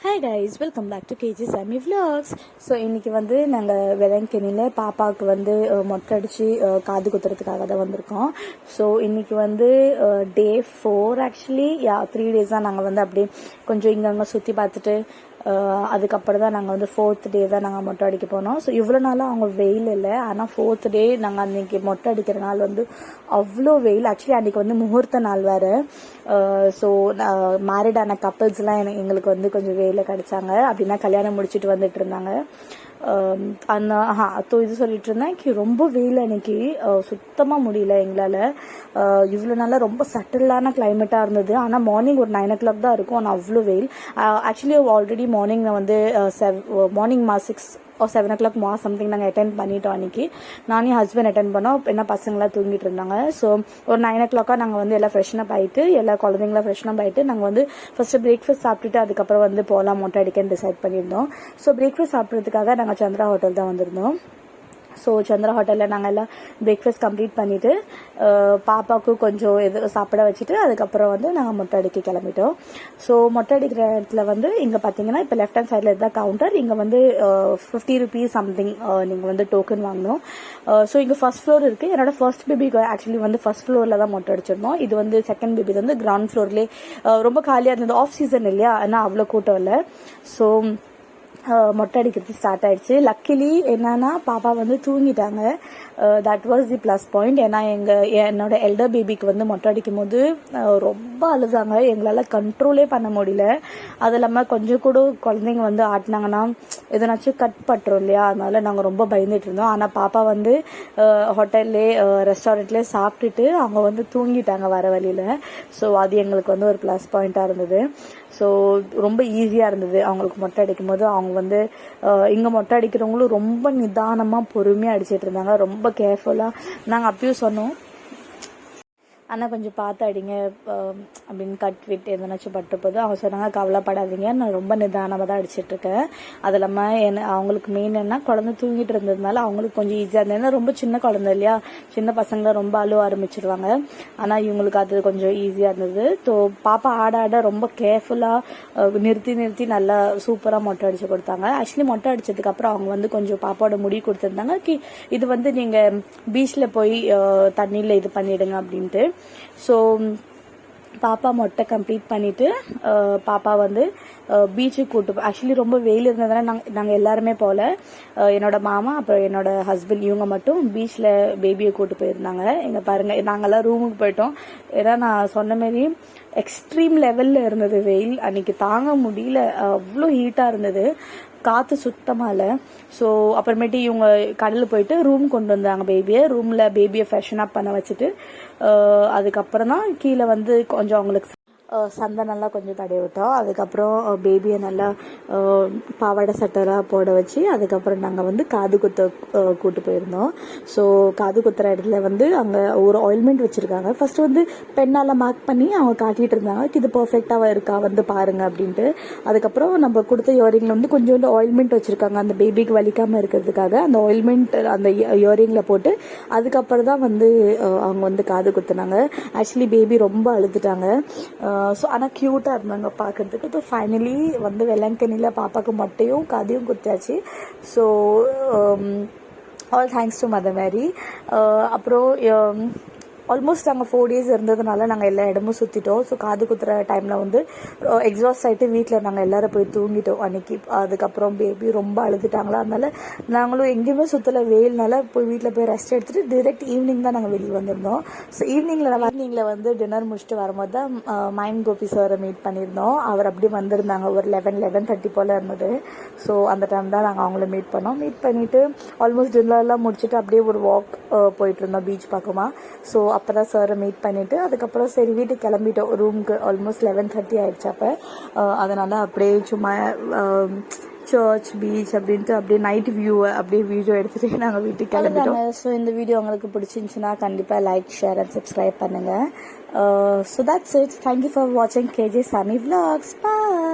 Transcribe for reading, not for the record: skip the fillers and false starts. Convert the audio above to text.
Hi guys, welcome back to KG Sami vlogs. So இன்றைக்கி வந்து நாங்கள் வெள்ளங்கிணியில் பாப்பாவுக்கு வந்து மொட்டை அடித்து காது குத்துறதுக்காக தான் வந்திருக்கோம். ஸோ இன்றைக்கி வந்து டே 4 ஆக்சுவலி 3 days தான் நாங்கள் வந்து அப்படியே கொஞ்சம் இங்கங்கே சுற்றி பார்த்துட்டு அதுக்கப்புறம் தான் நாங்கள் வந்து 4th day தான் நாங்கள் மொட்டை அடிக்க போனோம். ஸோ இவ்வளோ நாளாக அவங்க வெயில் இல்லை, ஆனால் 4th day நாங்கள் அன்றைக்கி மொட்டை அடிக்கிற நாள் வந்து அவ்வளோ வெயில். ஆக்சுவலி அன்றைக்கி வந்து முகூர்த்த நாள் வேறு. ஸோ மேரிடான கப்பிள்ஸ்லாம் எங்களுக்கு வந்து கொஞ்சம் வெயில கிடச்சாங்க. அப்படின்னா கல்யாணம் முடிச்சுட்டு வந்துட்டு இருந்தாங்க. இது சொல்லிட்டு இருந்தேன் ரொம்ப வெயில் அன்னைக்கு சுத்தமாக முடியல எங்களால். இவ்வளோ நாளாக ரொம்ப சட்டிலான கிளைமேட்டாக இருந்தது. ஆனால் மார்னிங் ஒரு 9 o'clock தான் இருக்கும், ஆனால் அவ்வளோ வெயில். ஆக்சுவலி ஆல்ரெடி மார்னிங் வந்து மார்னிங் 6 or 7 o'clock சம்திங் நாங்கள் அட்டென்ட் பண்ணிட்டோம். அன்றைக்கி நானே ஹஸ்பண்ட் அட்டென்ட் பண்ணோம், என்ன பசங்களாம் தூங்கிட்டு இருந்தாங்க. ஸோ ஒரு 9 o'clock நாங்கள் வந்து எல்லாம் ஃப்ரெஷ்னப் ஆகிட்டு எல்லா குழந்தைங்களாம் ஃப்ரெஷ்னப் ஆகிட்டு நாங்கள் வந்து ஃபஸ்ட்டு பிரேக்ஃபாஸ்ட் சாப்பிட்டுட்டு அதுக்கப்புறம் வந்து போகலாம் மொட்டை அடிக்கன்னு டிசைட் பண்ணியிருந்தோம். ஸோ பிரேக்ஃபாஸ்ட் சாப்பிட்றதுக்காக நாங்கள் சந்திரா ஹோட்டல் தான் வந்திருந்தோம். ஸோ சந்திரா ஹோட்டலில் நாங்கள் எல்லாம் பிரேக்ஃபாஸ்ட் கம்ப்ளீட் பண்ணிவிட்டு பாப்பாவுக்கு கொஞ்சம் சாப்பிட வச்சுட்டு அதுக்கப்புறம் வந்து நாங்கள் மொட்டை அடிக்க கிளம்பிட்டோம். ஸோ மொட்டை அடிக்கிற இடத்துல வந்து இங்கே பார்த்தீங்கன்னா இப்போ லெஃப்ட் ஹேண்ட் சைடில் இருந்தால் கவுண்டர். இங்கே வந்து 50 rupees சம்திங் நீங்கள் வந்து டோக்கன் வாங்கணும். ஸோ இங்கே ஃபர்ஸ்ட் ஃப்ளோர் இருக்குது. என்னோட ஃபர்ஸ்ட் பேபிக்கு ஆக்சுவலி வந்து ஃபர்ஸ்ட் ஃப்ளோரில் தான் மொட்டை அடிச்சிருந்தோம். இது வந்து செகண்ட் பேபி வந்து கிரவுண்ட் ஃப்ளோர்லேயே ரொம்ப காலியாக இருந்தது. ஆஃப் சீசன் இல்லையா, ஆனால் அவ்வளோ கூட்டம் இல்லை. ஸோ மொட்டை அடிக்கிறது ஸ்டார்ட் ஆயிடுச்சு. லக்கிலி என்னன்னா பாப்பா வந்து தூங்கிட்டாங்க. That was the plus point. ஏன்னா என்னோட எல்டர் பேபிக்கு வந்து மொட்டை அடிக்கும் போது ரொம்ப அழுதாங்க, எங்களால் கண்ட்ரோலே பண்ண முடியல. அது இல்லாமல் கொஞ்சம் கூட குழந்தைங்க வந்து ஆட்டினாங்கன்னா எதனாச்சும் கட் பட்டுரும் இல்லையா, அதனால நாங்கள் ரொம்ப பயந்துட்டு இருந்தோம். ஆனால் பாப்பா வந்து ஹோட்டல்லே ரெஸ்டாரண்ட்லேயே சாப்பிட்டுட்டு அவங்க வந்து தூங்கிட்டாங்க வர வழியில். ஸோ அது எங்களுக்கு வந்து ஒரு ப்ளஸ் பாயிண்ட்டாக இருந்தது. ஸோ ரொம்ப ஈஸியாக இருந்தது அவங்களுக்கு மொட்டை அடிக்கும் போது. அவங்க வந்து இங்கே மொட்டை அடிக்கிறவங்களும் ரொம்ப நிதானமாக பொறுமையாக அடிச்சிட்டு இருந்தாங்க, ரொம்ப கேர்ஃபுல்லாக. நாங்கள் அப்பயும் சொன்னோம், ஆனால் கொஞ்சம் பார்த்து அடிங்க அப்படின்னு கட் விட்டு எதனாச்சும் பட்டுப்போது. அவங்க சொன்னாங்க கவலைப்படாதீங்க, நான் ரொம்ப நிதானமாக தான் அடிச்சிட்ருக்கேன். அது இல்லாமல் அவங்களுக்கு மெயின் என்ன, குழந்தை தூங்கிட்டு இருந்ததுனால அவங்களுக்கு கொஞ்சம் ஈஸியாக இருந்தது. ஏன்னா ரொம்ப சின்ன குழந்தை இல்லையா, சின்ன பசங்க ரொம்ப அழுவ ஆரம்பிச்சிருவாங்க. ஆனால் இவங்களுக்கு அது கொஞ்சம் ஈஸியாக இருந்தது. ஸோ பாப்பா ஆட ரொம்ப கேர்ஃபுல்லாக நிறுத்தி நல்லா சூப்பராக மொட்டை அடித்து கொடுத்தாங்க. ஆக்சுவலி மொட்டை அடித்ததுக்கப்புறம் அவங்க வந்து கொஞ்சம் பாப்பாவோட முடி கொடுத்துருந்தாங்க. இது வந்து நீங்கள் பீச்சில் போய் தண்ணியில் இது பண்ணிவிடுங்க அப்படின்ட்டு. ஸோ பாப்பா மொட்டை கம்ப்ளீட் பண்ணிவிட்டு பாப்பா வந்து பீச்சுக்கு கூட்டு ஆக்சுவலி ரொம்ப வெயில் இருந்ததுனால நாங்கள் எல்லாருமே போகல. என்னோட மாமா அப்புறம் என்னோட ஹஸ்பண்ட் இவங்க மட்டும் பீச்சில் பேபியை கூட்டு போயிருந்தாங்க. இங்கே பாருங்கள், நாங்கள்லாம் ரூமுக்கு போயிட்டோம். ஏன்னா நான் சொன்ன மாரி எக்ஸ்ட்ரீம் லெவலில் இருந்தது வெயில் அன்றைக்கி, தாங்க முடியல, அவ்வளோ ஹீட்டாக இருந்தது, காற்று சுத்தமாக இல்லை. ஸோ அப்புறமேட்டு இவங்க கடலில் போயிட்டு ரூம் கொண்டு வந்தாங்க ரூமில் பேபியை ஃப்ரெஷன் அப் பண்ண வச்சுட்டு அதுக்கப்புறம் தான் கீழே வந்து கொஞ்சம் அவங்களுக்கு சந்தனெல்லாம் கொஞ்சம் தடவி விட்டோம். அதுக்கப்புறம் பேபியை நல்லா பாவாடை சட்டைலாம் போட வச்சு அதுக்கப்புறம் நாங்கள் வந்து காது குத்த கூட்டு போயிருந்தோம். ஸோ காது குத்துற இடத்துல வந்து அங்கே ஒரு ஆயில்மெண்ட் வச்சுருக்காங்க. ஃபர்ஸ்ட் வந்து பெண்ணால் மார்க் பண்ணி அவங்க காட்டிகிட்டு இருந்தாங்க, இது பர்ஃபெக்டாக இருக்கா வந்து பாருங்க அப்படின்ட்டு. அதுக்கப்புறம் நம்ம கொடுத்த இயரிங்கில் வந்து கொஞ்சோண்டு ஆயில்மெண்ட் வச்சுருக்காங்க அந்த பேபிக்கு வலிக்காமல் இருக்கிறதுக்காக. அந்த ஆயில்மெண்ட் அந்த இயரிங்கில் போட்டு அதுக்கப்புறம் தான் வந்து அவங்க வந்து காது குத்துனாங்க. ஆக்சுவலி பேபி ரொம்ப அழுதுட்டாங்க. ஸோ ஆனால் க்யூட்டாக இருந்தாங்க பார்க்குறதுக்கு. ஸோ ஃபைனலி வந்து வெள்ளங்கிணியில் பாப்பாவுக்கு மொட்டையும் காதையும் குத்தாச்சு. So all thanks to Mother Mary. அப்புறம் ஆல்மோஸ்ட் நாங்கள் 4 days இருந்ததுனால நாங்கள் எல்லா இடமும் சுற்றிட்டோம். ஸோ காது குத்துற டைமில் வந்து எக்ஸாஸ்ட் ஆகிட்டு வீட்டில் நாங்கள் எல்லோரும் போய் தூங்கிட்டோம் அன்றைக்கி. அதுக்கப்புறம் பேபி ரொம்ப அழுதுட்டாங்களா, அதனால நாங்களும் எங்கேயுமே சுற்றலை, வெயில்னால போய் வீட்டில் போய் ரெஸ்ட் எடுத்துகிட்டு டிரெக்ட் ஈவினிங் தான் நாங்கள் வெளியே வந்திருந்தோம். ஸோ ஈவினிங்கில் வந்து டின்னர் முடிச்சுட்டு வரும்போது தான் மைண்ட் கோபி சாரை மீட் பண்ணியிருந்தோம். அவர் அப்படி வந்திருந்தாங்க, ஒரு 11-11:30 போல் இருந்தது. ஸோ அந்த டைம் தான் நாங்கள் அவங்கள மீட் பண்ணிவிட்டு ஆல்மோஸ்ட் டின்னர்லாம் முடிச்சுட்டு அப்படியே ஒரு வாக் போயிட்டு இருந்தோம் பீச் பக்கமா. ஸோ அப்போ தான் சாரை மீட் பண்ணிவிட்டு அதுக்கப்புறம் சரி வீட்டுக்கு கிளம்பிட்டோம் ரூமுக்கு. ஆல்மோஸ்ட் 11:30 ஆகிடுச்சு அப்போ. அதனால் அப்படியே சும்மா சர்ச் பீச் அப்படின்ட்டு அப்படியே நைட் வியூவை அப்படியே வீடியோ எடுத்துகிட்டு நாங்கள் வீட்டுக்கு கிளம்பிட்டோம். ஸோ இந்த வீடியோ உங்களுக்கு பிடிச்சிருந்துச்சுன்னா கண்டிப்பாக லைக், ஷேர் அண்ட் சப்ஸ்கிரைப் பண்ணுங்கள். So that's it. Thank you for வாட்சிங் கேஜி சாமி விலாக்ஸ். பாய்.